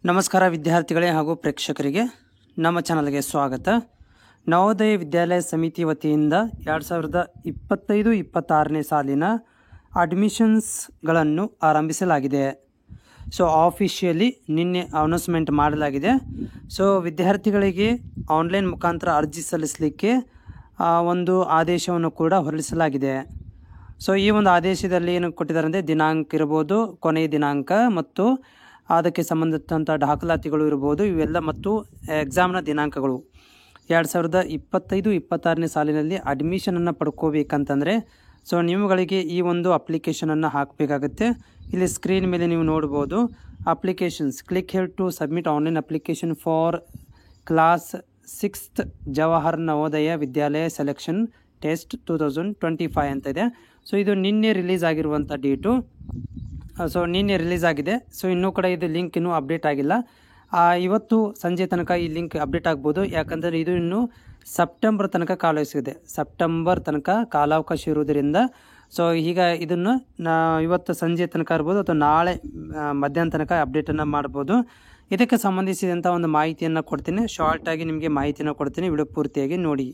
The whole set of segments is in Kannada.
ನಮಸ್ಕಾರ ವಿದ್ಯಾರ್ಥಿಗಳೇ ಹಾಗೂ ಪ್ರೇಕ್ಷಕರಿಗೆ ನಮ್ಮ ಚಾನಲ್ಗೆ ಸ್ವಾಗತ. ನವೋದಯ ವಿದ್ಯಾಲಯ ಸಮಿತಿ ವತಿಯಿಂದ 2025-26ನೇ ಸಾಲಿನ ಅಡ್ಮಿಷನ್ಸ್ಗಳನ್ನು ಆರಂಭಿಸಲಾಗಿದೆ. ಸೊ ಆಫಿಷಿಯಲಿ ನಿನ್ನೆ ಅನೌನ್ಸ್ಮೆಂಟ್ ಮಾಡಲಾಗಿದೆ. ಸೊ ವಿದ್ಯಾರ್ಥಿಗಳಿಗೆ ಆನ್ಲೈನ್ ಮುಖಾಂತರ ಅರ್ಜಿ ಸಲ್ಲಿಸಲಿಕ್ಕೆ ಒಂದು ಆದೇಶವನ್ನು ಕೂಡ ಹೊರಡಿಸಲಾಗಿದೆ. ಸೊ ಈ ಒಂದು ಆದೇಶದಲ್ಲಿ ಏನು ಕೊಟ್ಟಿದ್ದಾರೆ ಅಂದರೆ ದಿನಾಂಕ ಇರ್ಬೋದು, ಕೊನೆಯ ದಿನಾಂಕ ಮತ್ತು ಅದಕ್ಕೆ ಸಂಬಂಧಿಸಿದಂಥ ದಾಖಲಾತಿಗಳು ಇರ್ಬೋದು, ಇವೆಲ್ಲ ಮತ್ತು ಎಕ್ಸಾಮ್ನ ದಿನಾಂಕಗಳು. 2025-26ನೇ ಸಾಲಿನಲ್ಲಿ ಅಡ್ಮಿಷನನ್ನು ಪಡ್ಕೋಬೇಕಂತಂದರೆ ಸೊ ನಿಮ್ಮಗಳಿಗೆ ಈ ಒಂದು ಅಪ್ಲಿಕೇಶನನ್ನು ಹಾಕಬೇಕಾಗುತ್ತೆ. ಇಲ್ಲಿ ಸ್ಕ್ರೀನ್ ಮೇಲೆ ನೀವು ನೋಡ್ಬೋದು applications. Click here to submit online application for class 6th Jawahar Navodaya Vidyalaya selection test 2025 ಅಂತ ಇದೆ. ಸೊ ಇದು ನಿನ್ನೆ ರಿಲೀಸ್ ಆಗಿರುವಂಥ ಡೇಟು. ಸೊ ನಿನ್ನೆ ರಿಲೀಸ್ ಆಗಿದೆ. ಸೊ ಇನ್ನೂ ಕೂಡ ಇದು ಲಿಂಕ್ ಇನ್ನೂ ಅಪ್ಡೇಟ್ ಆಗಿಲ್ಲ. ಇವತ್ತು ಸಂಜೆ ತನಕ ಈ ಲಿಂಕ್ ಅಪ್ಡೇಟ್ ಆಗ್ಬೋದು. ಯಾಕಂದರೆ ಇದು ಇನ್ನೂ ಸೆಪ್ಟೆಂಬರ್ ತನಕ ಕಾಲಾವಕಾಶ ಸೆಪ್ಟೆಂಬರ್ ತನಕ ಕಾಲಾವಕಾಶ ಇರುವುದರಿಂದ ಸೊ ಈಗ ಇದನ್ನು ಇವತ್ತು ಸಂಜೆ ತನಕ ಇರ್ಬೋದು ಅಥವಾ ನಾಳೆ ಮಧ್ಯಾಹ್ನ ತನಕ ಅಪ್ಡೇಟನ್ನು ಮಾಡ್ಬೋದು. ಇದಕ್ಕೆ ಸಂಬಂಧಿಸಿದಂಥ ಒಂದು ಮಾಹಿತಿಯನ್ನು ಕೊಡ್ತೀನಿ. ಶಾರ್ಟಾಗಿ ನಿಮಗೆ ಮಾಹಿತಿಯನ್ನು ಕೊಡ್ತೀನಿ, ವಿಡಿಯೋ ಪೂರ್ತಿಯಾಗಿ ನೋಡಿ.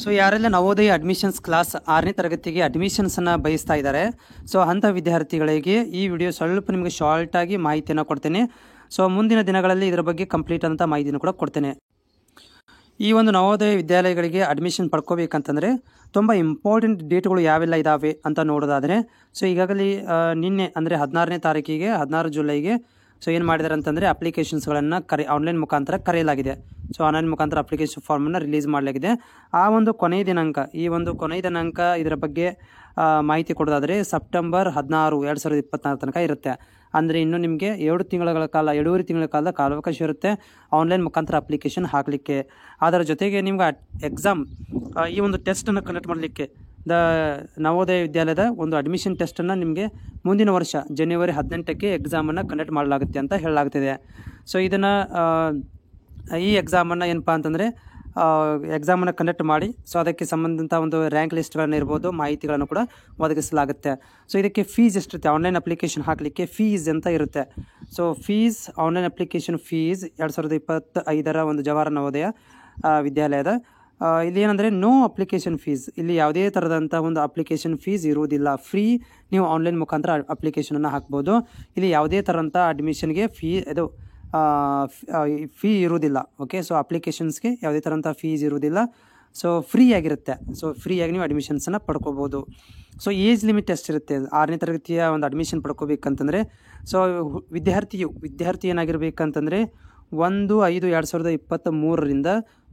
ಸೊ ಯಾರೆಲ್ಲ ನವೋದಯ ಅಡ್ಮಿಷನ್ಸ್ ಕ್ಲಾಸ್ 6ನೇ ತರಗತಿಗೆ ಅಡ್ಮಿಷನ್ಸನ್ನು ಬಯಸ್ತಾ ಇದ್ದಾರೆ, ಸೊ ಅಂಥ ವಿದ್ಯಾರ್ಥಿಗಳಿಗೆ ಈ ವಿಡಿಯೋ ಸ್ವಲ್ಪ ನಿಮಗೆ ಶಾರ್ಟಾಗಿ ಮಾಹಿತಿಯನ್ನು ಕೊಡ್ತೇನೆ. ಸೊ ಮುಂದಿನ ದಿನಗಳಲ್ಲಿ ಇದರ ಬಗ್ಗೆ ಕಂಪ್ಲೀಟ್ ಅಂತ ಮಾಹಿತಿಯನ್ನು ಕೂಡ ಕೊಡ್ತೇನೆ. ಈ ಒಂದು ನವೋದಯ ವಿದ್ಯಾಲಯಗಳಿಗೆ ಅಡ್ಮಿಷನ್ ಪಡ್ಕೋಬೇಕಂತಂದರೆ ತುಂಬ ಇಂಪಾರ್ಟೆಂಟ್ ಡೇಟ್ಗಳು ಯಾವೆಲ್ಲ ಇದ್ದಾವೆ ಅಂತ ನೋಡೋದಾದರೆ ಸೊ ಈಗಾಗಲೇ ನಿನ್ನೆ ಅಂದರೆ 16ನೇ ತಾರೀಕಿಗೆ 16 ಜುಲೈಗೆ ಸೊ ಏನು ಮಾಡಿದ್ದಾರೆ ಅಂತಂದರೆ ಅಪ್ಲಿಕೇಶನ್ಸ್ಗಳನ್ನು ಆನ್ಲೈನ್ ಮುಖಾಂತರ ಕರೆಯಲಾಗಿದೆ. ಸೊ ಆನ್ಲೈನ್ ಮುಖಾಂತರ ಅಪ್ಲಿಕೇಶನ್ ಫಾರ್ಮನ್ನು ರಿಲೀಸ್ ಮಾಡಲಾಗಿದೆ. ಆ ಒಂದು ಕೊನೆಯ ದಿನಾಂಕ ಇದರ ಬಗ್ಗೆ ಮಾಹಿತಿ ಕೊಡೋದಾದರೆ ಸೆಪ್ಟೆಂಬರ್ 16, 2024 ತನಕ ಇರುತ್ತೆ. ಅಂದರೆ ಇನ್ನು ನಿಮಗೆ 2 ತಿಂಗಳ ಕಾಲ, 2.5 ತಿಂಗಳ ಕಾಲ ಕಾಲಾವಕಾಶ ಇರುತ್ತೆ ಆನ್ಲೈನ್ ಮುಖಾಂತರ ಅಪ್ಲಿಕೇಶನ್ ಹಾಕಲಿಕ್ಕೆ. ಅದರ ಜೊತೆಗೆ ನಿಮ್ಗೆ ಎಕ್ಸಾಮ್ ಈ ಒಂದು ಟೆಸ್ಟನ್ನು ಕಂಡಕ್ಟ್ ಮಾಡಲಿಕ್ಕೆ ನವೋದಯ ವಿದ್ಯಾಲಯದ ಒಂದು ಅಡ್ಮಿಷನ್ ಟೆಸ್ಟನ್ನು ನಿಮಗೆ ಮುಂದಿನ ವರ್ಷ ಜನವರಿ 18ಕ್ಕೆ ಎಕ್ಸಾಮನ್ನು ಕಂಡಕ್ಟ್ ಮಾಡಲಾಗುತ್ತೆ ಅಂತ ಹೇಳಲಾಗ್ತಿದೆ. ಸೊ ಇದನ್ನು ಈ ಎಕ್ಸಾಮನ್ನು ಏನಪ್ಪ ಅಂತಂದರೆ ಎಕ್ಸಾಮನ್ನು ಕಂಡಕ್ಟ್ ಮಾಡಿ ಸೊ ಅದಕ್ಕೆ ಸಂಬಂಧಿಸಿದಂಥ ಒಂದು ರ್ಯಾಂಕ್ ಲಿಸ್ಟ್ಗಳನ್ನು ಇರ್ಬೋದು, ಮಾಹಿತಿಗಳನ್ನು ಕೂಡ ಒದಗಿಸಲಾಗುತ್ತೆ. ಸೊ ಇದಕ್ಕೆ ಫೀಸ್ ಎಷ್ಟಿರುತ್ತೆ, ಆನ್ಲೈನ್ ಅಪ್ಲಿಕೇಶನ್ ಹಾಕಲಿಕ್ಕೆ ಫೀಸ್ ಅಂತ ಇರುತ್ತೆ. So fees online application fees 2025ರ ಒಂದು ಜವಾಹರ್ ನವೋದಯ ವಿದ್ಯಾಲಯದ ಇಲ್ಲಿ ಏನಂದರೆ ನೋ ಅಪ್ಲಿಕೇಶನ್ ಫೀಸ್, ಇಲ್ಲಿ ಯಾವುದೇ ಥರದಂಥ ಒಂದು ಅಪ್ಲಿಕೇಶನ್ ಫೀಸ್ ಇರುವುದಿಲ್ಲ. ಫ್ರೀ ನೀವು ಆನ್ಲೈನ್ ಮುಖಾಂತರ ಅಪ್ಲಿಕೇಶನನ್ನು ಹಾಕ್ಬೋದು. ಇಲ್ಲಿ ಯಾವುದೇ ಥರಂಥ ಅಡ್ಮಿಷನ್ಗೆ ಫೀ ಇರುವುದಿಲ್ಲ. ಓಕೆ, ಸೊ ಅಪ್ಲಿಕೇಶನ್ಸ್ಗೆ ಯಾವುದೇ ಥರಂಥ ಫೀಸ್ ಇರುವುದಿಲ್ಲ. ಸೊ ಫ್ರೀ ಆಗಿರುತ್ತೆ. ಸೊ ಫ್ರೀಯಾಗಿ ನೀವು ಅಡ್ಮಿಷನ್ಸನ್ನು ಪಡ್ಕೋಬೋದು. ಸೊ ಏಜ್ ಲಿಮಿಟ್ ಎಷ್ಟಿರುತ್ತೆ 6ನೇ ತರಗತಿಯ ಒಂದು ಅಡ್ಮಿಷನ್ ಪಡ್ಕೋಬೇಕಂತಂದರೆ ಸೊ ವಿದ್ಯಾರ್ಥಿ ಏನಾಗಿರ್ಬೇಕಂತಂದರೆ 1/5/2023ರಿಂದ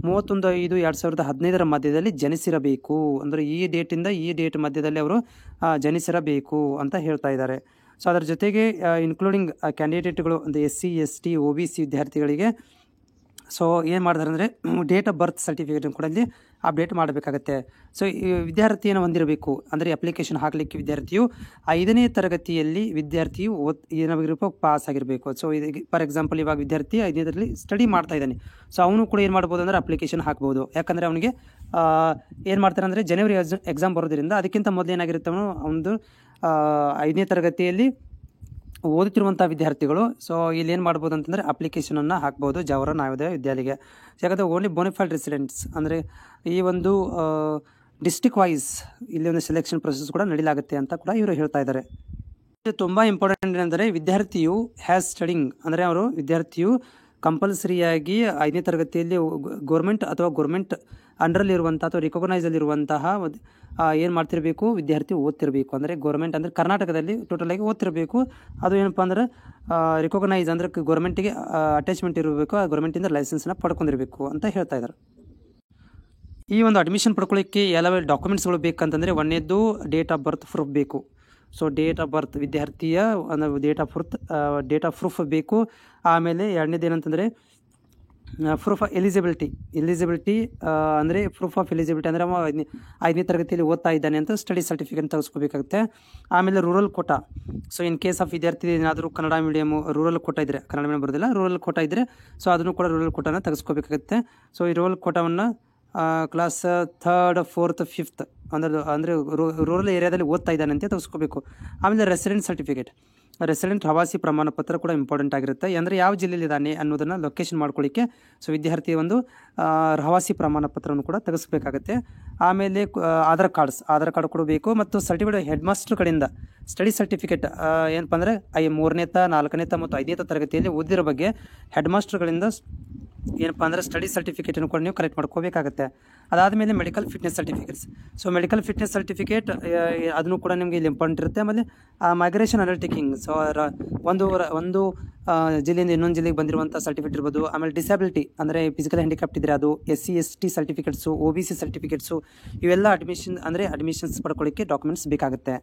31/5/2015 ಮಧ್ಯದಲ್ಲಿ ಜನಿಸಿರಬೇಕು. ಅಂದರೆ ಈ ಡೇಟಿಂದ ಈ ಡೇಟ್ ಮಧ್ಯದಲ್ಲಿ ಅವರು ಜನಿಸಿರಬೇಕು ಅಂತ ಹೇಳ್ತಾ ಇದ್ದಾರೆ. ಸೊ ಅದರ ಜೊತೆಗೆ ಇನ್ಕ್ಲೂಡಿಂಗ್ ಕ್ಯಾಂಡಿಡೇಟ್ಗಳು ಅಂದರೆ SC ST OBC ವಿದ್ಯಾರ್ಥಿಗಳಿಗೆ ಸೊ ಏನು ಮಾಡ್ತಾರೆ ಅಂದರೆ ಡೇಟ್ ಆಫ್ ಬರ್ತ್ ಸರ್ಟಿಫಿಕೇಟನ್ನು ಕೂಡ ಇಲ್ಲಿ ಅಪ್ಡೇಟ್ ಮಾಡಬೇಕಾಗತ್ತೆ. ಸೊ ಈ ವಿದ್ಯಾರ್ಥಿಯನ್ನು ಹೊಂದಿರಬೇಕು ಅಂದರೆ ಅಪ್ಲಿಕೇಶನ್ ಹಾಕಲಿಕ್ಕೆ ವಿದ್ಯಾರ್ಥಿಯು 5ನೇ ತರಗತಿಯಲ್ಲಿ ಏನಾಗಿರಬೇಕು, ಪಾಸ್ ಆಗಿರಬೇಕು. ಸೊ ಇದಕ್ಕೆ ಫಾರ್ ಎಕ್ಸಾಂಪಲ್ ಇವಾಗ ವಿದ್ಯಾರ್ಥಿ 5ನೇ ತರಗತಿ ಸ್ಟಡಿ ಮಾಡ್ತಾ ಇದ್ದಾನೆ. ಸೊ ಅವನು ಕೂಡ ಏನು ಮಾಡ್ಬೋದು ಅಂದರೆ ಅಪ್ಲಿಕೇಶನ್ ಹಾಕ್ಬೋದು. ಯಾಕಂದರೆ ಅವನಿಗೆ ಏನು ಮಾಡ್ತಾರೆ ಅಂದರೆ ಜನವರಿ ಎಕ್ಸಾಮ್ ಬರೋದ್ರಿಂದ ಅದಕ್ಕಿಂತ ಮೊದಲು ಏನಾಗಿರುತ್ತೆ, ಅವನು ಒಂದು 5ನೇ ತರಗತಿಯಲ್ಲಿ ಓದುತ್ತಿರುವಂಥ ವಿದ್ಯಾರ್ಥಿಗಳು ಸೊ ಇಲ್ಲಿ ಏನು ಮಾಡ್ಬೋದು ಅಂತಂದರೆ ಅಪ್ಲಿಕೇಶನನ್ನು ಹಾಕ್ಬೋದು ಜವಾಹರ್ ನವೋದಯ ವಿದ್ಯಾಲಯಕ್ಕೆ. ಯಾಕಂದರೆ ಓನ್ಲಿ ಬೋನಿಫೈಡ್ ರೆಸಿಡೆಂಟ್ಸ್ ಅಂದರೆ ಈ ಒಂದು ಡಿಸ್ಟ್ರಿಕ್ಟ್ ವೈಸ್ ಇಲ್ಲಿ ಒಂದು ಸೆಲೆಕ್ಷನ್ ಪ್ರೊಸೆಸ್ ಕೂಡ ನಡೀಲಾಗುತ್ತೆ ಅಂತ ಕೂಡ ಇವರು ಹೇಳ್ತಾ ಇದ್ದಾರೆ. ಇದು ತುಂಬ ಇಂಪಾರ್ಟೆಂಟ್ ಏನಂದರೆ ವಿದ್ಯಾರ್ಥಿಯು ಅಂದರೆ ವಿದ್ಯಾರ್ಥಿಯು ಕಂಪಲ್ಸರಿಯಾಗಿ 5ನೇ ತರಗತಿಯಲ್ಲಿ ಗೌರ್ಮೆಂಟ್ ಅಥವಾ ಗೌರ್ಮೆಂಟ್ ಅಂಡರಲ್ಲಿರುವಂಥ ಅಥವಾ ರಿಕಗ್ನೈಸಲ್ಲಿರುವಂತಹ ಏನು ಮಾಡ್ತಿರಬೇಕು, ವಿದ್ಯಾರ್ಥಿ ಓದ್ತಿರಬೇಕು. ಅಂದರೆ ಗೌರ್ಮೆಂಟ್ ಅಂದರೆ ಕರ್ನಾಟಕದಲ್ಲಿ ಟೋಟಲಾಗಿ ಓದ್ತಿರಬೇಕು. ಅದು ಏನಪ್ಪ ಅಂದ್ರೆ ರಿಕಗ್ನೈಸ್ ಅಂದರೆ ಗೌರ್ಮೆಂಟಿಗೆ ಅಟ್ಯಾಚ್ಮೆಂಟ್ ಇರಬೇಕು, ಆ ಗೌರ್ಮೆಂಟಿಂದ ಲೈಸೆನ್ಸನ್ನು ಪಡ್ಕೊಂಡಿರಬೇಕು ಅಂತ ಹೇಳ್ತಾ ಇದ್ದಾರೆ. ಈ ಒಂದು ಅಡ್ಮಿಷನ್ ಪಡ್ಕೊಳ್ಳಿಕ್ಕೆ ಎಲ್ಲ ಡಾಕ್ಯುಮೆಂಟ್ಸ್ಗಳು ಬೇಕಂತಂದರೆ ಒಂದನೇದು ಡೇಟ್ ಆಫ್ ಬರ್ತ್ ಪ್ರೂಫ್ ಬೇಕು. ಸೊ ಡೇಟ್ ಆಫ್ ಬರ್ತ್ ವಿದ್ಯಾರ್ಥಿಯ ಡೇಟ್ ಆಫ್ ಪ್ರೂಫ್ ಬೇಕು. ಆಮೇಲೆ ಎರಡನೇದು ಏನಂತಂದರೆ ಪ್ರೂಫ್ ಆಫ್ ಎಲಿಜಿಬಿಲಿಟಿ ಅಂದರೆ ಪ್ರೂಫ್ ಆಫ್ ಎಲಿಜಿಬಿಲಿಟಿ ಅಂದರೆ 5ನೇ ತರಗತಿಯಲ್ಲಿ ಓದ್ತಾ ಇದ್ದಾನೆ ಅಂತ ಸ್ಟಡಿ ಸರ್ಟಿಫಿಕೇಟ್ ತೆಗೆಸ್ಕೋಬೇಕಾಗುತ್ತೆ. ಆಮೇಲೆ rural quota. So in case of ವಿದ್ಯಾರ್ಥಿ ಏನಾದರೂ ಕನ್ನಡ ಮೀಡಿಯಮು ರೂರಲ್ ಕೋಟಾ ಇದ್ದರೆ, ಕನ್ನಡ ಮೀಡಿಯಮ್ ಬರೋದಿಲ್ಲ, ರೂರಲ್ ಕೋಟಾ ಇದ್ದರೆ ಸೊ ಅದನ್ನು ಕೂಡ ರೂರಲ್ ಕೋಟಾನ ತೆಗೆಸ್ಕೋಬೇಕಾಗುತ್ತೆ. ಸೊ ಈ ರೂರಲ್ ಕೋಟಾವನ್ನು ಕ್ಲಾಸ್ 3rd 4th 5th ಅಂದರೆ ರೂರಲ್ ಏರಿಯಾದಲ್ಲಿ ಓದ್ತಾ ಇದ್ದಾನೆ ಅಂತ ತೆಗೆಸ್ಕೋಬೇಕು. ಆಮೇಲೆ ರೆಸಿಡೆಂಟ್ ಸರ್ಟಿಫಿಕೇಟ್ ರೆಸಿಡೆಂಟ್ ಪ್ರವಾಸಿ ಪ್ರಮಾಣ ಪತ್ರ ಕೂಡ ಇಂಪಾರ್ಟೆಂಟ್ ಆಗಿರುತ್ತೆ. ಅಂದರೆ ಯಾವ ಜಿಲ್ಲೆಯಲ್ಲಿ ಇದ್ದಾನೆ ಅನ್ನೋದನ್ನು ಲೊಕೇಶನ್ ಮಾಡ್ಕೊಳ್ಳಿಕ್ಕೆ ಸೊ ವಿದ್ಯಾರ್ಥಿ ಒಂದು ಪ್ರವಾಸಿ ಪ್ರಮಾಣ ಪತ್ರವನ್ನು ಕೂಡ ತೆಗೆಸಬೇಕಾಗುತ್ತೆ. ಆಮೇಲೆ ಆಧಾರ್ ಕಾರ್ಡ್ ಕೂಡ ಬೇಕು ಮತ್ತು ಸರ್ಟಿಫಿಕೇಟ್ ಹೆಡ್ ಮಾಸ್ಟರ್ ಕಡೆಯಿಂದ ಸ್ಟಡಿ ಸರ್ಟಿಫಿಕೇಟ್ ಏನಪ್ಪ ಅಂದರೆ 3ನೇ 4ನೇ ಮತ್ತು 5ನೇ ತರಗತಿಯಲ್ಲಿ ಓದಿರೋ ಬಗ್ಗೆ ಹೆಡ್ ಮಾಸ್ಟರ್ಗಳಿಂದ ಏನಪ್ಪ ಅಂದರೆ ಸ್ಟಡಿ ಸರ್ಟಿಫಿಕೇಟನ್ನು ಕೂಡ ನೀವು ಕಲೆಕ್ಟ್ ಮಾಡ್ಕೋಬೇಕಾಗುತ್ತೆ. ಅದಾದಮೇಲೆ medical fitness certificates. So medical fitness certificate ಅದನ್ನು ಕೂಡ ನಿಮಗೆ ಇಲ್ಲಿ ಇಂಪಾರ್ಟೆಂಟ್ ಇರುತ್ತೆ. ಆಮೇಲೆ ಮೈಗ್ರೇಷನ್ ಅಂಡರ್ಟೇಕಿಂಗ್, ಸೊ ಒಂದು ಜಿಲ್ಲೆಯಿಂದ ಇನ್ನೊಂದು ಜಿಲ್ಲೆಗೆ ಬಂದಿರುವಂಥ ಸರ್ಟಿಫಿಕೇಟ್ ಇರ್ಬೋದು. ಆಮೇಲೆ ಡಿಸಬಿಲಿಟಿ ಅಂದರೆ ಫಿಸಿಕಲ್ ಹ್ಯಾಂಡಿಕ್ಯಾಪ್ಟ್ ಇದ್ದರೆ ಅದು, SC ST certificates, OBC certificates, ಇವೆಲ್ಲ ಅಡ್ಮಿಷನ್ಸ್ ಪಡ್ಕೊಳ್ಳಿಕ್ಕೆ ಡಾಕ್ಯುಮೆಂಟ್ಸ್ ಬೇಕಾಗುತ್ತೆ.